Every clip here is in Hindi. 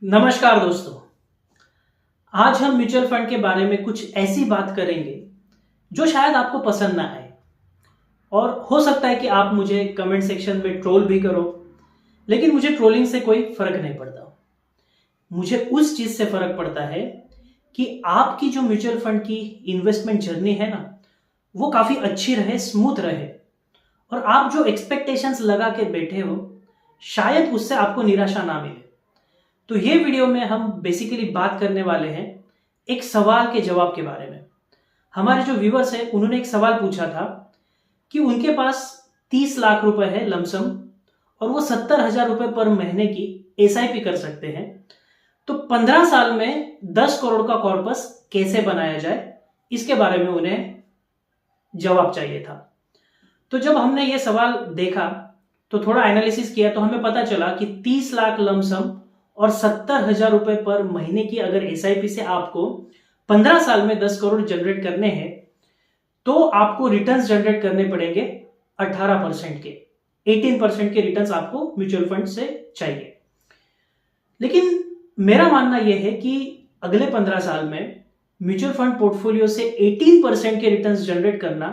नमस्कार दोस्तों। आज हम म्यूचुअल फंड के बारे में कुछ ऐसी बात करेंगे जो शायद आपको पसंद ना आए और हो सकता है कि आप मुझे कमेंट सेक्शन में ट्रोल भी करो, लेकिन मुझे ट्रोलिंग से कोई फर्क नहीं पड़ता। मुझे उस चीज से फर्क पड़ता है कि आपकी जो म्यूचुअल फंड की इन्वेस्टमेंट जर्नी है ना, वो काफी अच्छी रहे, स्मूथ रहे और आप जो एक्सपेक्टेशंस लगा के बैठे हो शायद उससे आपको निराशा ना मिले। तो ये वीडियो में हम बेसिकली बात करने वाले हैं एक सवाल के जवाब के बारे में। हमारे जो व्यूअर्स हैं उन्होंने एक सवाल पूछा था कि उनके पास 30 लाख रुपए है लमसम और वो 70,000 रुपए पर महीने की एसआईपी कर सकते हैं। तो 15 साल में 10 करोड़ का कॉर्पस कैसे बनाया जाए, इसके बारे में उन्हें जवाब चाहिए था। तो जब हमने ये सवाल देखा तो थोड़ा एनालिसिस किया तो हमें पता चला कि 30 लाख लमसम और 70,000 रुपए पर महीने की अगर एसआईपी से आपको 15 साल में 10 करोड़ जनरेट करने हैं तो आपको रिटर्न्स जनरेट करने पड़ेंगे 18% के। 18% के रिटर्न्स आपको म्यूचुअल फंड से चाहिए। लेकिन मेरा मानना यह है कि अगले 15 साल में म्यूचुअल फंड पोर्टफोलियो से 18% के रिटर्न्स जनरेट करना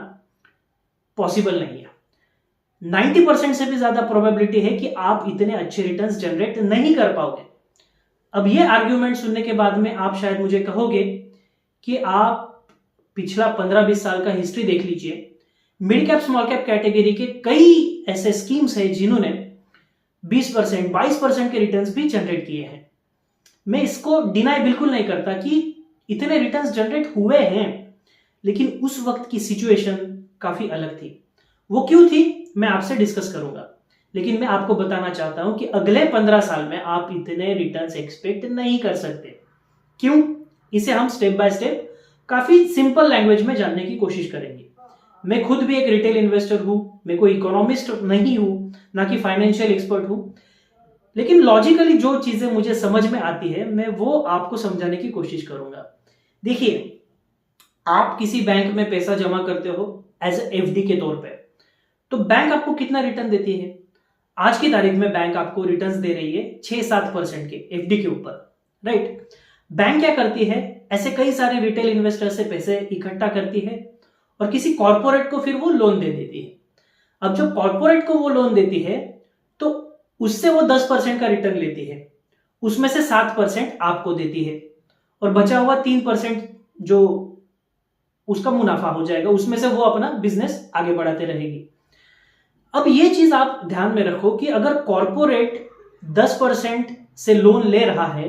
पॉसिबल नहीं है। 90% से भी ज्यादा प्रोबेबिलिटी है कि आप इतने अच्छे रिटर्न्स जनरेट नहीं कर पाओगे। अब ये आर्ग्यूमेंट सुनने के बाद में आप शायद मुझे कहोगे कि आप पिछला 15-20 साल का हिस्ट्री देख लीजिए। Mid cap small cap category के कई ऐसे स्कीम्स हैं जिन्होंने 20% 22% के रिटर्न्स भी जनरेट किए हैं। मैं इसको डिनाई बिल्कुल नहीं करता कि इतने रिटर्न्स जनरेट हुए हैं, लेकिन उस वक्त की सिचुएशन काफी अलग थी। वो क्यों थी मैं आपसे डिस्कस करूंगा, लेकिन मैं आपको बताना चाहता हूं कि अगले 15 साल में आप इतने रिटर्न्स एक्सपेक्ट नहीं कर सकते। क्यों? इसे हम स्टेप बाय स्टेप काफी सिंपल लैंग्वेज में जानने की कोशिश करेंगे। मैं खुद भी एक रिटेल इन्वेस्टर हूं, मैं कोई इकोनॉमिस्ट नहीं हूं, ना कि फाइनेंशियल एक्सपर्ट हूं, लेकिन लॉजिकली जो चीजें मुझे समझ में आती है मैं वो आपको समझाने की कोशिश करूंगा। देखिए, आप किसी बैंक में पैसा जमा करते हो एज एफडी के तौर पे, तो बैंक आपको कितना रिटर्न देती है? आज की तारीख में बैंक आपको रिटर्न्स दे रही है 6-7% के एफडी के ऊपर, राइट? बैंक क्या करती है, ऐसे कई सारे रिटेल इन्वेस्टर से पैसे इकट्ठा करती है और किसी कॉर्पोरेट को फिर वो लोन दे देती है। अब जब कॉर्पोरेट को वो लोन देती है तो उससे वो 10% का रिटर्न लेती है, उसमें से 7% आपको देती है और बचा हुआ 3% जो उसका मुनाफा हो जाएगा, उसमें से वो अपना बिजनेस आगे बढ़ाते रहेगी। अब ये चीज आप ध्यान में रखो कि अगर कॉर्पोरेट 10% से लोन ले रहा है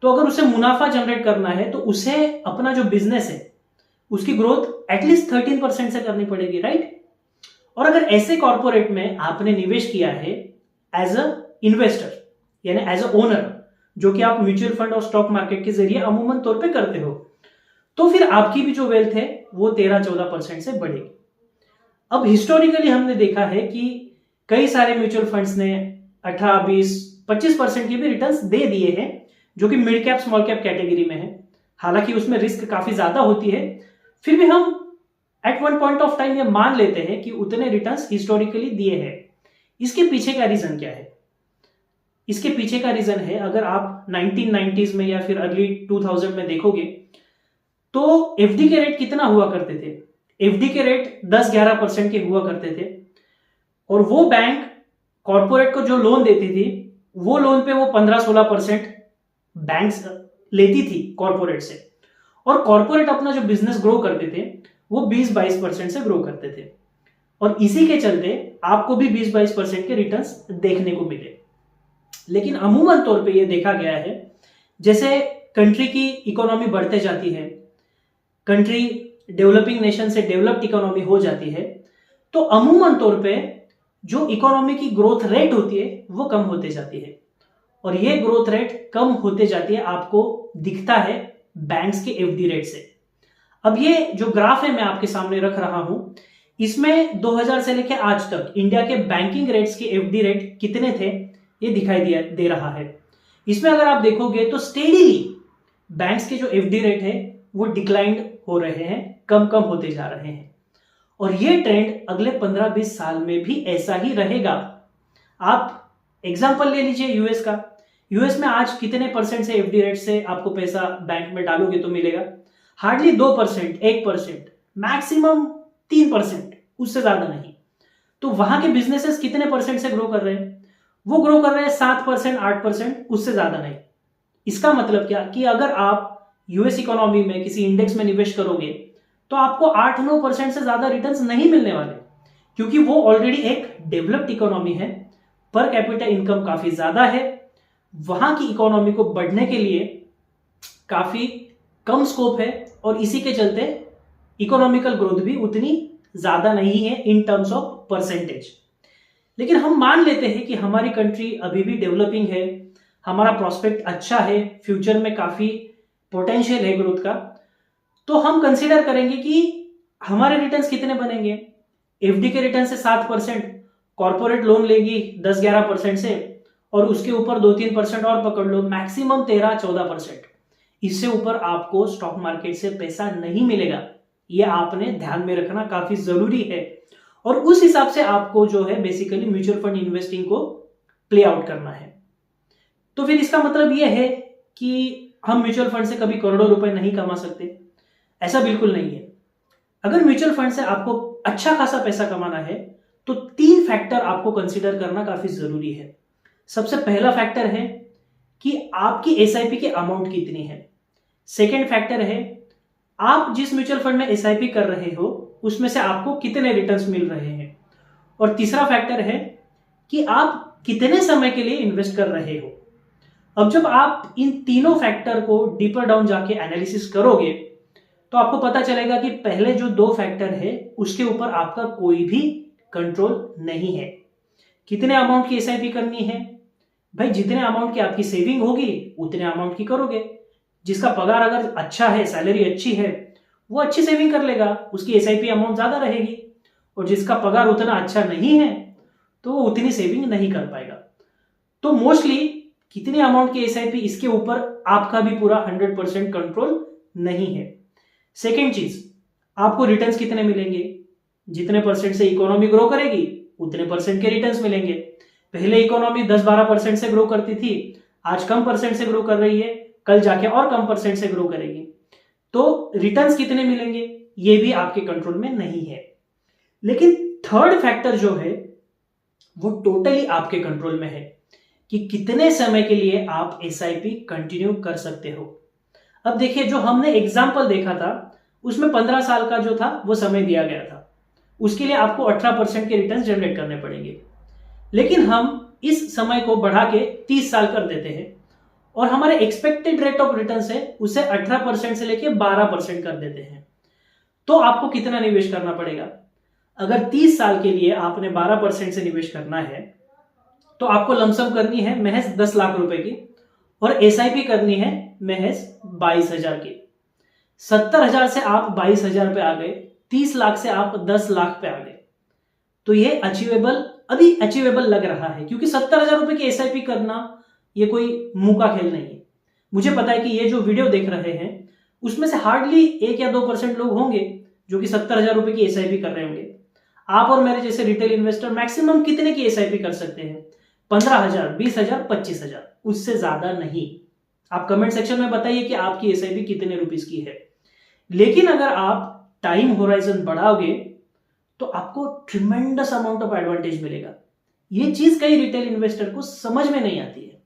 तो अगर उसे मुनाफा जनरेट करना है तो उसे अपना जो बिजनेस है उसकी ग्रोथ एटलीस्ट 13% से करनी पड़ेगी, राइट? और अगर ऐसे कॉर्पोरेट में आपने निवेश किया है एज अ इन्वेस्टर यानी एज अ ओनर, जो कि आप म्यूचुअल फंड और स्टॉक मार्केट के जरिए अमूमन तौर पे करते हो, तो फिर आपकी भी जो वेल्थ है वो 13-14% से बढ़ेगी। अब हिस्टोरिकली हमने देखा है कि कई सारे म्यूचुअल फंड्स ने 18, 20, 25% के भी रिटर्न्स दे दिए हैं, जो कि mid cap small cap category में है। हालांकि उसमें रिस्क काफी ज्यादा होती है, फिर भी हम at one point of time ये मान लेते हैं कि उतने रिटर्न्स हिस्टोरिकली दिए हैं। इसके पीछे का रीजन क्या है? इसके पीछे का रीजन है, अगर आप 1990s में या फिर अर्ली 2000 में देखोगे तो एफडी के रेट कितना हुआ करते थे? एफडी के रेट 10-11% के हुआ करते थे और वो बैंक कॉर्पोरेट को जो लोन देती थी वो लोन पे वो 15-16% बैंक्स लेती थी कॉर्पोरेट से, और कॉर्पोरेट अपना जो बिजनेस ग्रो करते थे वो 20-22% से ग्रो करते थे और इसी के चलते आपको भी 20-22% के रिटर्न्स देखने को मिले। लेकिन अमूमन तौर पे ये देखा गया है, जैसे कंट्री की इकोनॉमी बढ़ते जाती है, कंट्री डेवलपिंग नेशन से डेवलप्ड इकोनॉमी हो जाती है, तो अमूमन तौर पे जो इकोनॉमी की ग्रोथ रेट होती है वो कम होते जाती है और ये ग्रोथ रेट कम होते जाती है आपको दिखता है बैंक्स के एफडी रेट से। अब ये जो ग्राफ है मैं आपके सामने रख रहा हूं, इसमें 2000 से लेकर आज तक इंडिया के बैंकिंग रेट्स के एफडी रेट कितने थे ये दिखाई दे रहा है। इसमें अगर आप देखोगे तो स्टेडीली बैंक्स के जो एफडी रेट है वो डिक्लाइंड हो रहे हैं, कम कम होते जा रहे हैं और ये ट्रेंड अगले 15-20 साल में भी ऐसा ही रहेगा। आप एग्जांपल ले लीजिए यूएस का। यूएस में आज कितने परसेंट से एफडी रेट से आपको पैसा बैंक में डालोगे तो मिलेगा? हार्डली 2%, 1%, मैक्सिमम 3%, उससे ज्यादा नहीं। तो वहां के बिजनेसेस कितने परसेंट से ग्रो कर रहे हैं? वो ग्रो कर रहे हैं 7%, 8%, उससे ज्यादा नहीं। इसका मतलब क्या कि अगर आप यूएस इकोनॉमी में किसी इंडेक्स में निवेश करोगे तो आपको 8-9% से ज्यादा रिटर्न्स नहीं मिलने वाले, क्योंकि वो ऑलरेडी एक डेवलप्ड इकोनॉमी है, पर कैपिटा इनकम काफी ज्यादा है, वहां की इकोनॉमी को बढ़ने के लिए काफी कम स्कोप है, और इसी के चलते इकोनॉमिकल ग्रोथ भी उतनी ज्यादा नहीं है इन टर्म्स ऑफ परसेंटेज। लेकिन हम मान लेते हैं कि हमारी कंट्री अभी भी डेवलपिंग है, हमारा प्रोस्पेक्ट अच्छा है, फ्यूचर में काफी पोटेंशियल है ग्रोथ का, तो हम कंसीडर करेंगे कि हमारे रिटर्न्स कितने बनेंगे। एफडी के रिटर्न से 7%, कॉर्पोरेट लोन लेगी 10-11% से, और उसके ऊपर 2-3% और पकड़ लो, मैक्सिमम 13-14%। इससे ऊपर आपको स्टॉक मार्केट से पैसा नहीं मिलेगा, यह आपने ध्यान में रखना काफी जरूरी है। और उस हिसाब से आपको जो है बेसिकली म्यूचुअल फंड इन्वेस्टिंग को प्ले आउट करना है। तो फिर इसका मतलब यह है कि हम म्यूचुअल फंड से कभी करोड़ों रुपए नहीं कमा सकते, ऐसा बिल्कुल नहीं है। अगर म्यूचुअल फंड से आपको अच्छा खासा पैसा कमाना है तो 3 फैक्टर आपको कंसीडर करना काफी जरूरी है। सबसे पहला फैक्टर है कि आपकी एसआईपी की अमाउंट कितनी है। सेकेंड फैक्टर है आप जिस म्यूचुअल फंड में एसआईपी कर रहे हो उसमें से आपको कितने रिटर्न्स मिल रहे हैं। और तीसरा फैक्टर है कि आप कितने समय के लिए इन्वेस्ट कर रहे हो। अब जब आप इन तीनों फैक्टर को डीपर डाउन जाके एनालिसिस करोगे तो आपको पता चलेगा कि पहले जो 2 फैक्टर है उसके ऊपर आपका कोई भी कंट्रोल नहीं है। कितने अमाउंट की एसआईपी करनी है? भाई जितने अमाउंट की आपकी सेविंग होगी उतने अमाउंट की करोगे। जिसका पगार अगर अच्छा है, सैलरी अच्छी है, वो अच्छी सेविंग कर लेगा, उसकी एसआईपी अमाउंट ज्यादा रहेगी। और जिसका पगार उतना अच्छा नहीं है तो वो उतनी सेविंग नहीं कर पाएगा। तो मोस्टली कितने अमाउंट की एसआईपी, इसके ऊपर आपका भी पूरा 100% कंट्रोल नहीं है। सेकेंड चीज, आपको रिटर्न्स कितने मिलेंगे। जितने परसेंट से इकोनॉमी ग्रो करेगी उतने परसेंट के रिटर्न्स मिलेंगे। पहले इकोनॉमी 10-12% से ग्रो करती थी, आज कम परसेंट से ग्रो कर रही है, कल जाके और कम परसेंट से ग्रो करेगी। तो रिटर्न्स कितने मिलेंगे ये भी आपके कंट्रोल में नहीं है। लेकिन थर्ड फैक्टर जो है वो टोटली आपके कंट्रोल में है कि कितने समय के लिए आप एसआईपी कंटिन्यू कर सकते हो। अब देखिए, जो हमने एग्जाम्पल देखा था उसमें 15 साल का जो था वो समय दिया गया था, उसके लिए आपको 18% के रिटर्न जनरेट करने पड़ेंगे। लेकिन हम इस समय को बढ़ा के 30 साल कर देते हैं और हमारे एक्सपेक्टेड रेट ऑफ रिटर्न है उसे 18% से लेके 12% कर देते हैं। तो आपको कितना निवेश करना पड़ेगा? अगर 30 साल के लिए आपने 12% से निवेश करना है तो आपको लमसम करनी है महज 10 लाख रुपए की, और एसआईपी करनी है महज 22,000 की। 70,000 से आप 22,000 पे आ गए, 30 लाख से आप 10 लाख पे आ गए। तो ये अभी अचीवेबल लग रहा है, क्योंकि 70,000 रुपए की एसआईपी करना ये कोई मुंह का खेल नहीं है। मुझे पता है कि ये जो वीडियो देख रहे हैं उसमें से हार्डली 1 या 2% लोग होंगे जो कि 70,000 रुपए की एसआईपी कर रहे होंगे। आप और मेरे जैसे रिटेल इन्वेस्टर मैक्सिमम कितने की एसआईपी कर सकते हैं? 15,000, 20,000, 25,000, उससे ज्यादा नहीं। आप कमेंट सेक्शन में बताइए कि आपकी एसआईपी कितने रुपीस की है। लेकिन अगर आप टाइम होराइजन बढ़ाओगे तो आपको ट्रिमेंडस अमाउंट ऑफ एडवांटेज मिलेगा। ये चीज कई रिटेल इन्वेस्टर को समझ में नहीं आती है।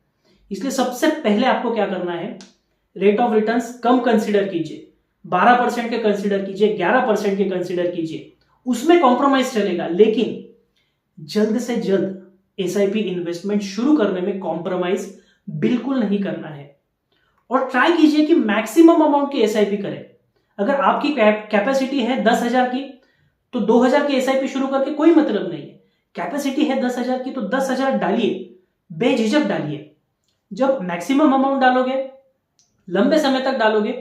इसलिए सबसे पहले आपको क्या करना है, rate of returns come consider कीजिए, 12% के कंसीडर कीजिए, 11% के कंसीडर कीजिए, उसमें कॉम्प्रोमाइज चलेगा। लेकिन जल्द से जल्द एसआईपी इन्वेस्टमेंट शुरू करने में कॉम्प्रोमाइज बिल्कुल नहीं करना है। और ट्राई कीजिए कि मैक्सिमम अमाउंट की एसआईपी करें। अगर आपकी कैपेसिटी है 10,000 की तो 2,000 की एसआईपी शुरू करके कोई मतलब नहीं है। कैपेसिटी है 10,000 की तो 10,000 डालिए, बेझिझक डालिए। जब मैक्सिमम अमाउंट डालोगे, लंबे समय तक डालोगे,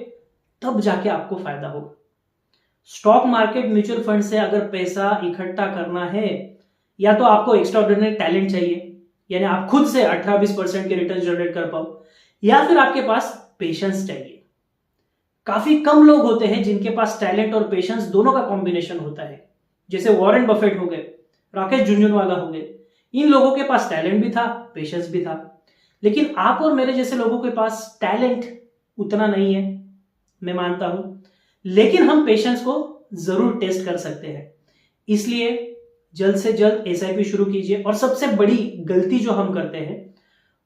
तब जाके आपको फायदा होगा। स्टॉक मार्केट, म्यूचुअल फंड से अगर पैसा इकट्ठा करना है, या तो आपको एक्स्ट्राऑर्डिनरी टैलेंट चाहिए, यानी आप खुद से 18-20% के रिटर्न जनरेट कर पाओ, या फिर आपके पास पेशेंस चाहिए। काफी कम लोग होते हैं जिनके पास टैलेंट और पेशेंस दोनों का कॉम्बिनेशन होता है। जैसे वॉरेन बफेट हो गए, राकेश झुनझुनवाला हो गए, इन लोगों के पास टैलेंट भी था, पेशेंस भी था। लेकिन आप और मेरे जैसे लोगों के पास टैलेंट उतना नहीं है, मैं मानता हूं, लेकिन हम पेशेंस को जरूर टेस्ट कर सकते हैं। इसलिए जल्द से जल्द एसआईपी शुरू कीजिए। और सबसे बड़ी गलती जो हम करते हैं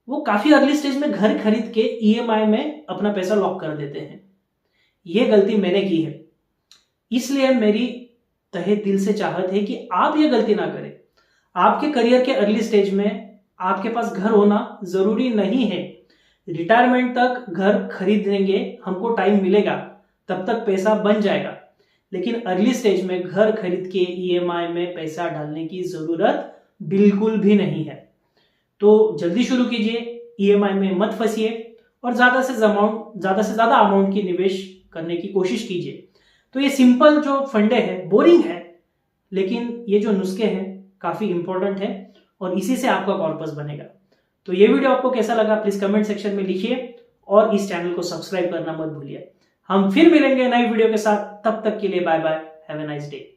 वो काफी अर्ली स्टेज में घर खरीद के ईएमआई में अपना पैसा लॉक कर देते हैं। यह गलती मैंने की है, इसलिए मेरी तहे दिल से चाहत है कि आप ये गलती ना करें। आपके करियर के अर्ली स्टेज में आपके पास घर होना जरूरी नहीं है। रिटायरमेंट तक घर खरीद लेंगे, हमको टाइम मिलेगा, तब तक पैसा बन जाएगा। लेकिन अर्ली स्टेज में घर खरीद के ईएमआई में पैसा डालने की जरूरत बिल्कुल भी नहीं है। तो जल्दी शुरू कीजिए, ईएमआई में मत फंसिए और ज्यादा से ज्यादा अमाउंट की निवेश करने की कोशिश कीजिए। तो ये सिंपल जो फंडे हैं, बोरिंग है, लेकिन ये जो नुस्खे हैं काफी इंपॉर्टेंट है और इसी से आपका कॉर्पस बनेगा। तो ये वीडियो आपको कैसा लगा प्लीज कमेंट सेक्शन में लिखिए और इस चैनल को सब्सक्राइब करना मत भूलिए। हम फिर मिलेंगे नई वीडियो के साथ, तब तक के लिए bye bye, have a nice day.